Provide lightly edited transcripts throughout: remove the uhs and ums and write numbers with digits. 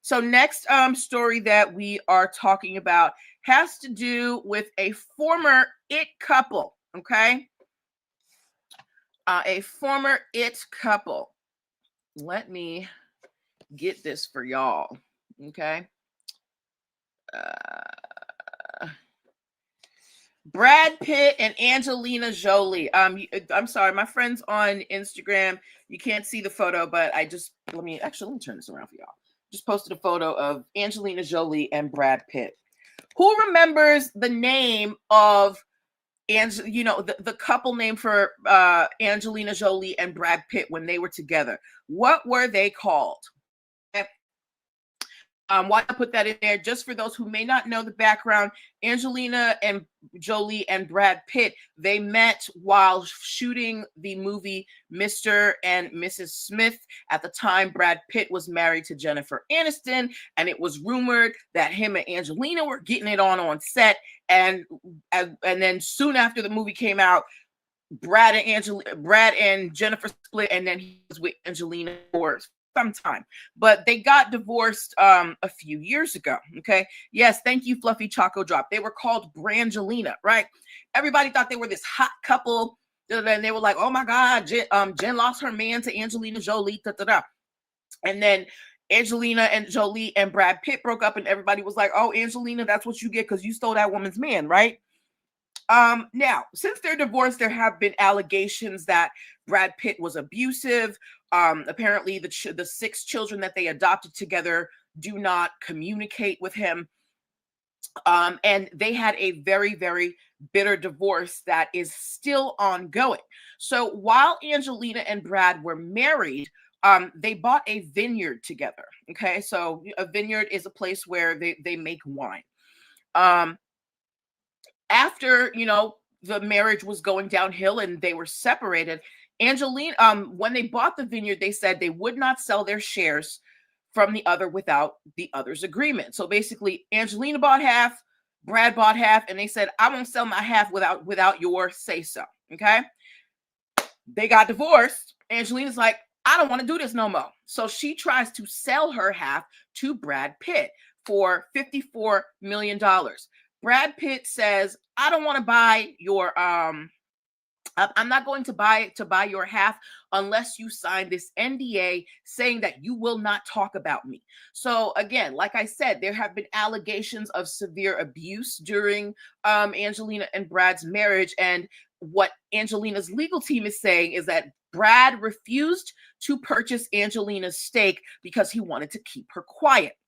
So next story that we are talking about has to do with a former it couple, okay? A former it couple. Let me get this for y'all, okay? Brad Pitt and Angelina Jolie. I'm sorry, my friends on Instagram, you can't see the photo, but let me turn this around for y'all. Just posted a photo of Angelina Jolie and Brad Pitt. Who remembers the name of the couple name for Angelina Jolie and Brad Pitt when they were together? What were they called? Why I put that in there, just for those who may not know the background, Angelina and Jolie and Brad Pitt, they met while shooting the movie Mr. and Mrs. Smith. At the time, Brad Pitt was married to Jennifer Aniston, and it was rumored that him and Angelina were getting it on set. And then soon after the movie came out, Brad and Jennifer split, and then he was with Angelina for some time, but they got divorced a few years ago. Okay, yes, thank you, Fluffy Choco Drop. They were called Brangelina, right? Everybody thought they were this hot couple, and they were like, "Oh my God, Jen lost her man to Angelina Jolie." And then Angelina and Jolie and Brad Pitt broke up, and everybody was like, "Oh, Angelina, that's what you get because you stole that woman's man," right? Now, since they're divorced, there have been allegations that Brad Pitt was abusive. Apparently, the 6 children that they adopted together do not communicate with him. And they had a very, very bitter divorce that is still ongoing. So while Angelina and Brad were married, they bought a vineyard together. Okay, so a vineyard is a place where they make wine. After the marriage was going downhill and they were separated, Angelina, when they bought the vineyard, they said they would not sell their shares from the other without the other's agreement. So basically, Angelina bought half, Brad bought half, and they said, "I won't sell my half without your say so." Okay. They got divorced. Angelina's like, "I don't want to do this no more." So she tries to sell her half to Brad Pitt for $54 million. Brad Pitt says, "I don't want to buy your I'm not going to buy your half unless you sign this NDA saying that you will not talk about me." So again, like I said, there have been allegations of severe abuse during Angelina and Brad's marriage, and what Angelina's legal team is saying is that Brad refused to purchase Angelina's stake because he wanted to keep her quiet.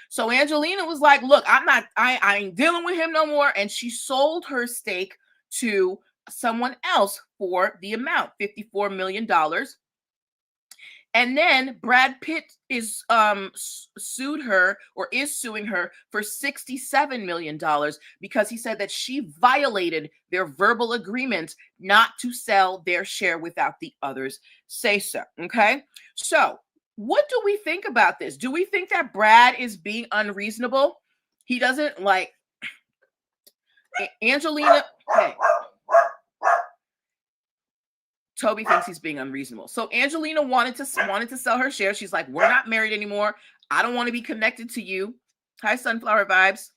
So Angelina was like, "Look, I ain't dealing with him no more." And she sold her stake to someone else for the amount, $54 million. And then Brad Pitt is suing her for $67 million because he said that she violated their verbal agreement not to sell their share without the others say so. Okay, so what do we think about this? Do we think that Brad is being unreasonable? He doesn't like Angelina. Hey, Toby thinks he's being unreasonable. So Angelina wanted to sell her share. She's like, "We're not married anymore. I don't want to be connected to you." Hi, Sunflower Vibes.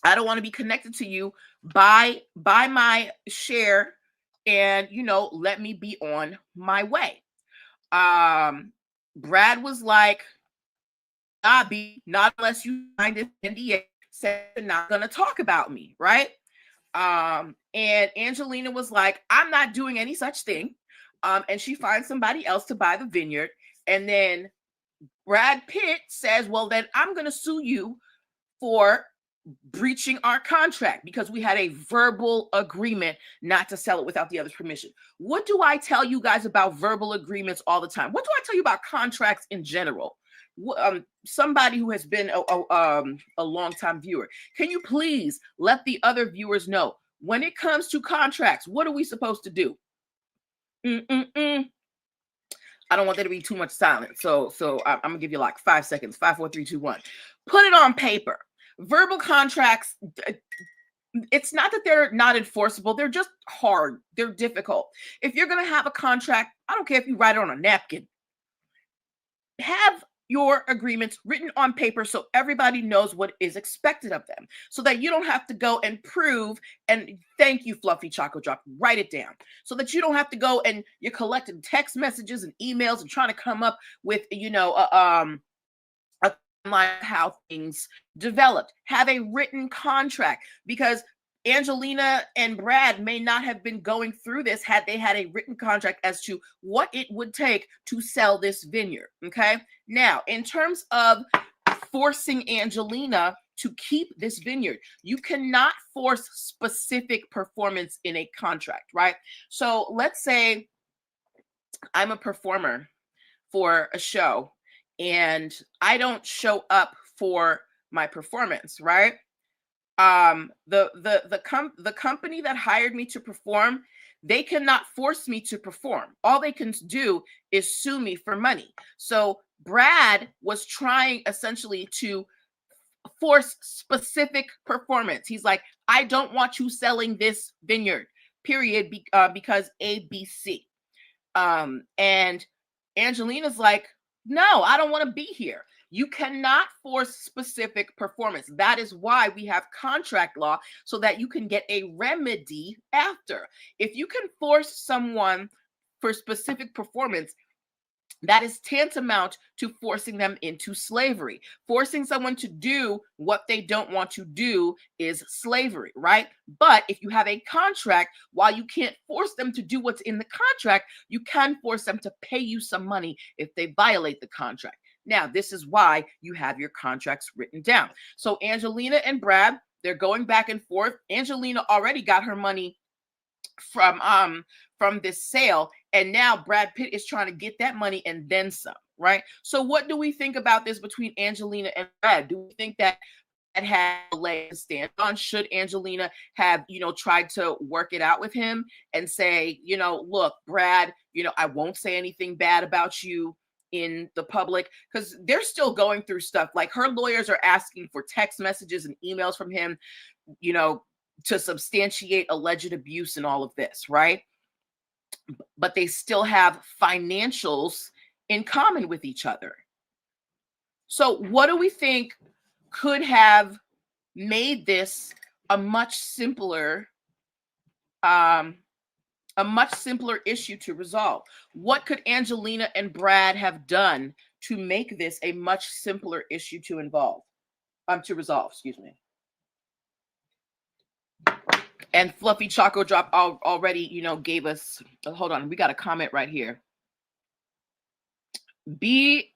"I don't want to be connected to you. Buy my share, and let me be on my way." Brad was like, not unless you sign this NDA, said you're not gonna talk about me, right? And Angelina was like, "I'm not doing any such thing." And she finds somebody else to buy the vineyard. And then Brad Pitt says, "Well, then I'm gonna sue you for breaching our contract because we had a verbal agreement not to sell it without the other's permission." What do I tell you guys about verbal agreements all the time? What do I tell you about contracts in general? Somebody who has been a long-time viewer, can you please let the other viewers know, when it comes to contracts, what are we supposed to do? I don't want there to be too much silence, so I'm gonna give you like 5 seconds. 5, 4, 3, 2, 1. Put it on paper. Verbal contracts, it's not that they're not enforceable, they're just hard, they're difficult. If you're gonna have a contract, I don't care if you write it on a napkin, have your agreements written on paper so everybody knows what is expected of them, so that you don't have to go and prove. And thank you, Fluffy Choco Drop, write it down so that you don't have to go and you're collecting text messages and emails and trying to come up with, a timeline of how things developed. Have a written contract, because Angelina and Brad may not have been going through this had they had a written contract as to what it would take to sell this vineyard. Okay. Now, in terms of forcing Angelina to keep this vineyard, you cannot force specific performance in a contract, right? So let's say I'm a performer for a show and I don't show up for my performance, right? The company that hired me to perform, they cannot force me to perform. All they can do is sue me for money. So Brad was trying essentially to force specific performance. He's like, I don't want you selling this vineyard, period, because ABC. And Angelina's like, no, I don't want to be here. You cannot force specific performance. That is why we have contract law, so that you can get a remedy after. If you can force someone for specific performance, that is tantamount to forcing them into slavery. Forcing someone to do what they don't want to do is slavery, right? But if you have a contract, while you can't force them to do what's in the contract, you can force them to pay you some money if they violate the contract. Now, this is why you have your contracts written down. So Angelina and Brad, they're going back and forth. Angelina already got her money from this sale, and now Brad Pitt is trying to get that money and then some, right? So what do we think about this between Angelina and Brad? Do we think that had a leg to stand on? Should Angelina have, tried to work it out with him and say, look, Brad, I won't say anything bad about you in the public, because they're still going through stuff. Like, her lawyers are asking for text messages and emails from him, to substantiate alleged abuse and all of this, right? But they still have financials in common with each other. So what do we think could have made this a much simpler issue to resolve? What could Angelina and Brad have done to make this a much simpler issue to resolve, excuse me? And Fluffy Choco Drop already, gave us, hold on, we got a comment right here. B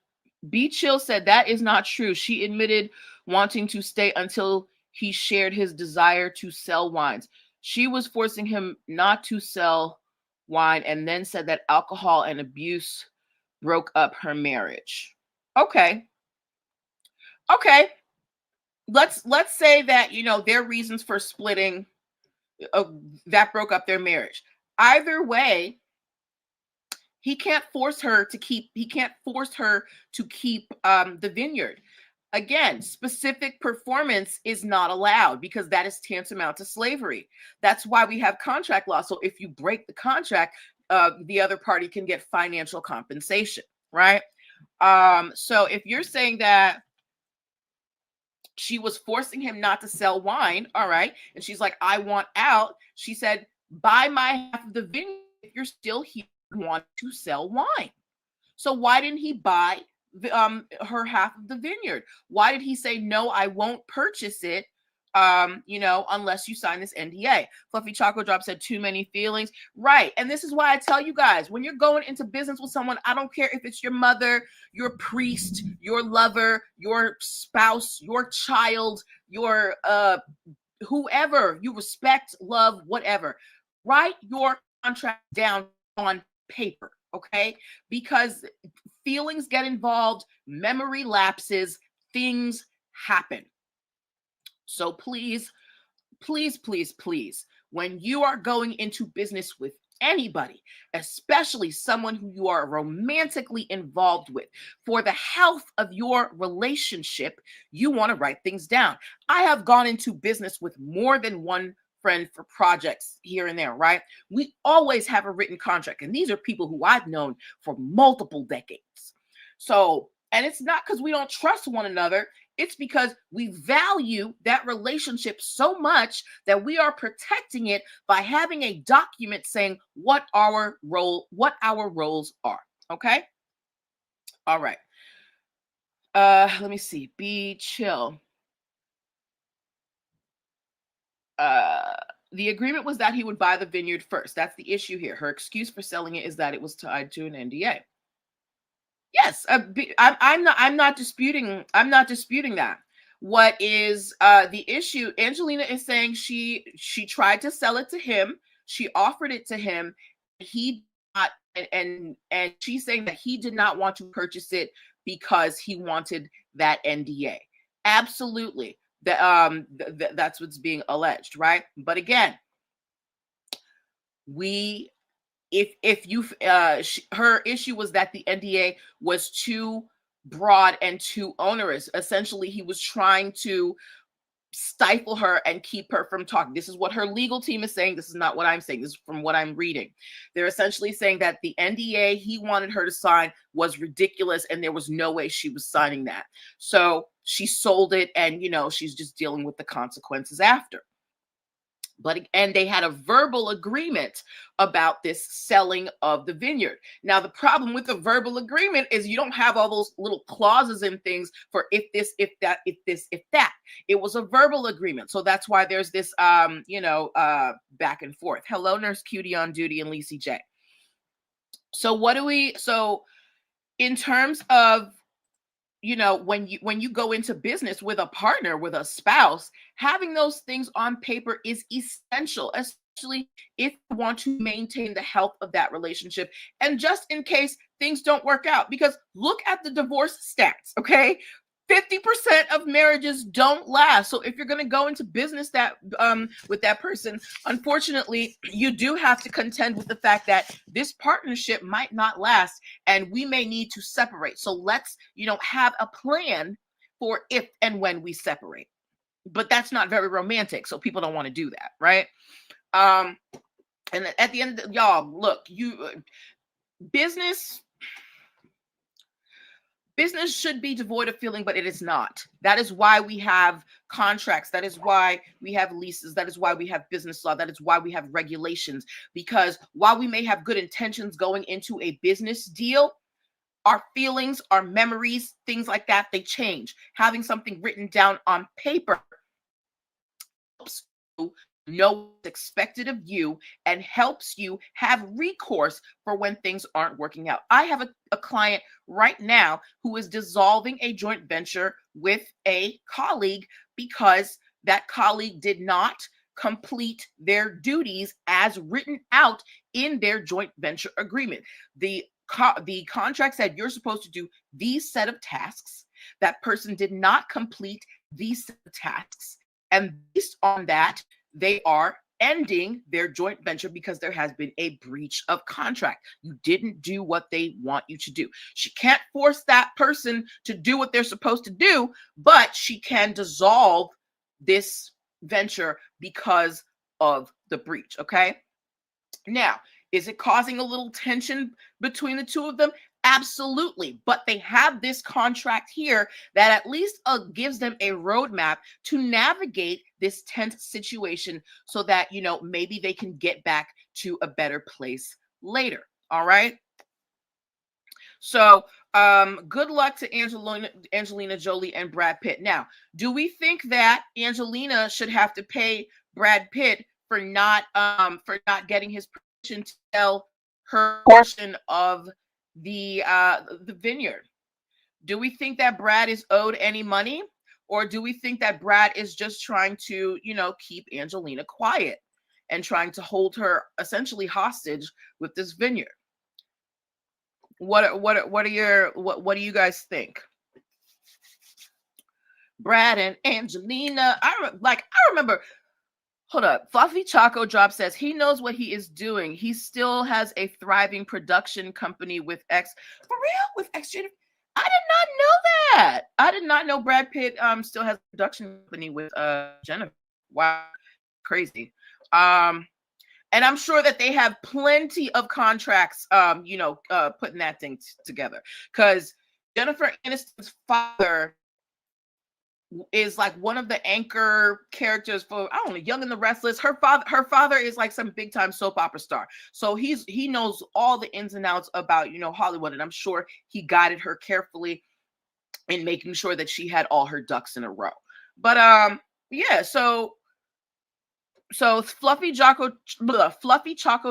Chill said that is not true. She admitted wanting to stay until he shared his desire to sell wines. She was forcing him not to sell wine, and then said that alcohol and abuse broke up her marriage. Okay. Let's say that, their reasons for splitting, that broke up their marriage. Either way, he can't force her to keep the vineyard. Again, specific performance is not allowed, because that is tantamount to slavery. That's why we have contract law. So if you break the contract, the other party can get financial compensation, right? So if you're saying that she was forcing him not to sell wine, all right, and she's like, I want out. She said, buy my half of the vineyard if you're still here and want to sell wine. So why didn't he buy her half of the vineyard? Why did he say, no, I won't purchase it, unless you sign this NDA? Fluffy Choco Drop said, too many feelings. Right. And this is why I tell you guys, when you're going into business with someone, I don't care if it's your mother, your priest, your lover, your spouse, your child, your whoever you respect, love, whatever. Write your contract down on paper, okay? Because feelings get involved, memory lapses, things happen. So please, when you are going into business with anybody, especially someone who you are romantically involved with, for the health of your relationship, you want to write things down. I have gone into business with more than one friend for projects here and there, right? We always have a written contract, and these are people who I've known for multiple decades. So, And it's not because we don't trust one another. It's because we value that relationship so much that we are protecting it by having a document saying what our roles are. Okay? All right. Let me see. Be chill. The agreement was that he would buy the vineyard first. That's the issue here. Her excuse for selling it is that it was tied to an NDA. Yes, I'm not disputing. I'm not disputing that. What is the issue? Angelina is saying she tried to sell it to him. She offered it to him. He not, and she's saying that he did not want to purchase it because he wanted that NDA. Absolutely. That's what's being alleged, right? But again, we if you her issue was that the NDA was too broad and too onerous. Essentially, he was trying to stifle her and keep her from talking. This is what her legal team is saying. This is not what I'm saying. This is from what I'm reading. They're essentially saying that the NDA he wanted her to sign was ridiculous and there was no way she was signing that. So she sold it and, she's just dealing with the consequences after. And they had a verbal agreement about this selling of the vineyard. Now, the problem with the verbal agreement is you don't have all those little clauses and things for if this, if that, if this, if that. It was a verbal agreement. So that's why there's this, back and forth. Hello, Nurse Cutie on duty and Lacey J. So in terms of, when you go into business with a partner, with a spouse, having those things on paper is essential, especially if you want to maintain the health of that relationship. And just in case things don't work out, because look at the divorce stats, okay? 50% of marriages don't last. So if you're going to go into business with that person, unfortunately, you do have to contend with the fact that this partnership might not last and we may need to separate. So let's, have a plan for if and when we separate. But that's not very romantic. So people don't want to do that, right? And at the end, y'all, look, business should be devoid of feeling, but it is not. That is why we have contracts. That is why we have leases. That is why we have business law. That is why we have regulations. Because while we may have good intentions going into a business deal, our feelings, our memories, things like that, they change. Having something written down on paper helps you know what's expected of you and helps you have recourse for when things aren't working out. I have a client right now who is dissolving a joint venture with a colleague because that colleague did not complete their duties as written out in their joint venture agreement. The contract said you're supposed to do these set of tasks. That person did not complete these set of tasks. And based on that, they are ending their joint venture because there has been a breach of contract. You didn't do what they want you to do. She can't force that person to do what they're supposed to do, but she can dissolve this venture because of the breach. Okay. Now, is it causing a little tension between the two of them? Absolutely. But they have this contract here that at least gives them a roadmap to navigate this tense situation so that, maybe they can get back to a better place later. All right. So good luck to Angelina Jolie and Brad Pitt. Now, do we think that Angelina should have to pay Brad Pitt for not getting his permission to sell her portion of the vineyard? Do we think that Brad is owed any money, or do we think that Brad is just trying to, keep Angelina quiet and trying to hold her essentially hostage with this vineyard? What do you guys think? Brad and Angelina. I remember. Hold up. Fluffy Choco Drop says he knows what he is doing. He still has a thriving production company with X. For real? With X? I did not know that. I did not know Brad Pitt still has a production company with Jennifer. Wow. Crazy. And I'm sure that they have plenty of contracts putting that thing together. Because Jennifer Aniston's father is like one of the anchor characters for, I don't know, Young and the Restless. Her father is like some big time soap opera star. So he knows all the ins and outs about, you know, Hollywood, and I'm sure he guided her carefully in making sure that she had all her ducks in a row. But yeah, so Fluffy Choco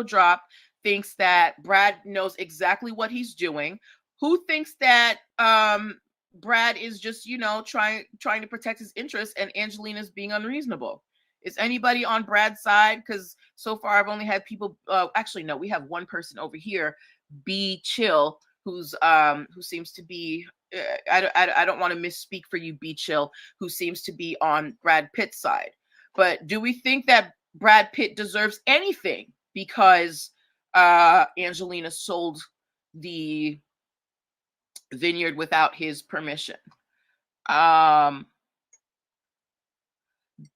Drop thinks that Brad knows exactly what he's doing. Who thinks that Brad is just, you know, trying to protect his interests and Angelina's being unreasonable? Is anybody on Brad's side? Because so far I've only had people. Actually, no, we have one person over here, B Chill, who seems to be. I don't want to misspeak for you, B Chill, who seems to be on Brad Pitt's side. But do we think that Brad Pitt deserves anything because Angelina sold the vineyard without his permission?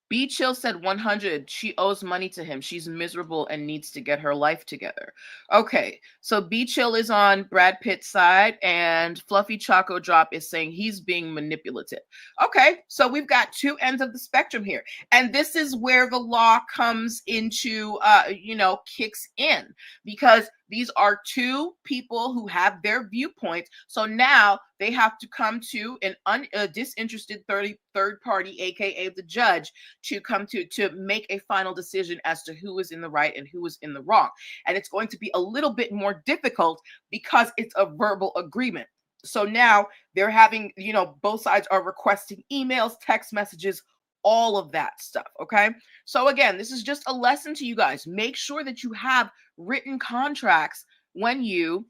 B Chill said 100. She owes money to him. She's miserable and needs to get her life together. Okay, so B Chill is on Brad Pitt's side, and Fluffy Choco Drop is saying he's being manipulative. Okay, so we've got two ends of the spectrum here, and this is where the law comes into, kicks in, because these are two people who have their viewpoints. So now they have to come to a disinterested third party, aka the judge, to come to make a final decision as to who is in the right and who is in the wrong. And it's going to be a little bit more difficult because it's a verbal agreement. So now they're having, both sides are requesting emails, text messages, all of that stuff. Okay. So again, this is just a lesson to you guys. Make sure that you have written contracts when you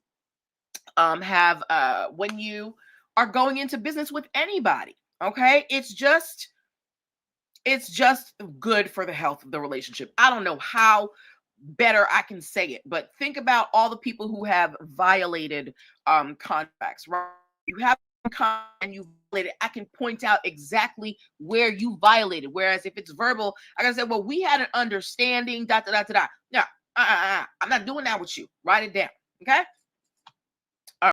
when you are going into business with anybody. Okay. It's just good for the health of the relationship. I don't know how better I can say it, but think about all the people who have violated contracts, right? You have and you violated, I can point out exactly where you violated. Whereas if it's verbal, I can say, well, we had an understanding, da da da da da. No, I'm not doing that with you. Write it down. Okay.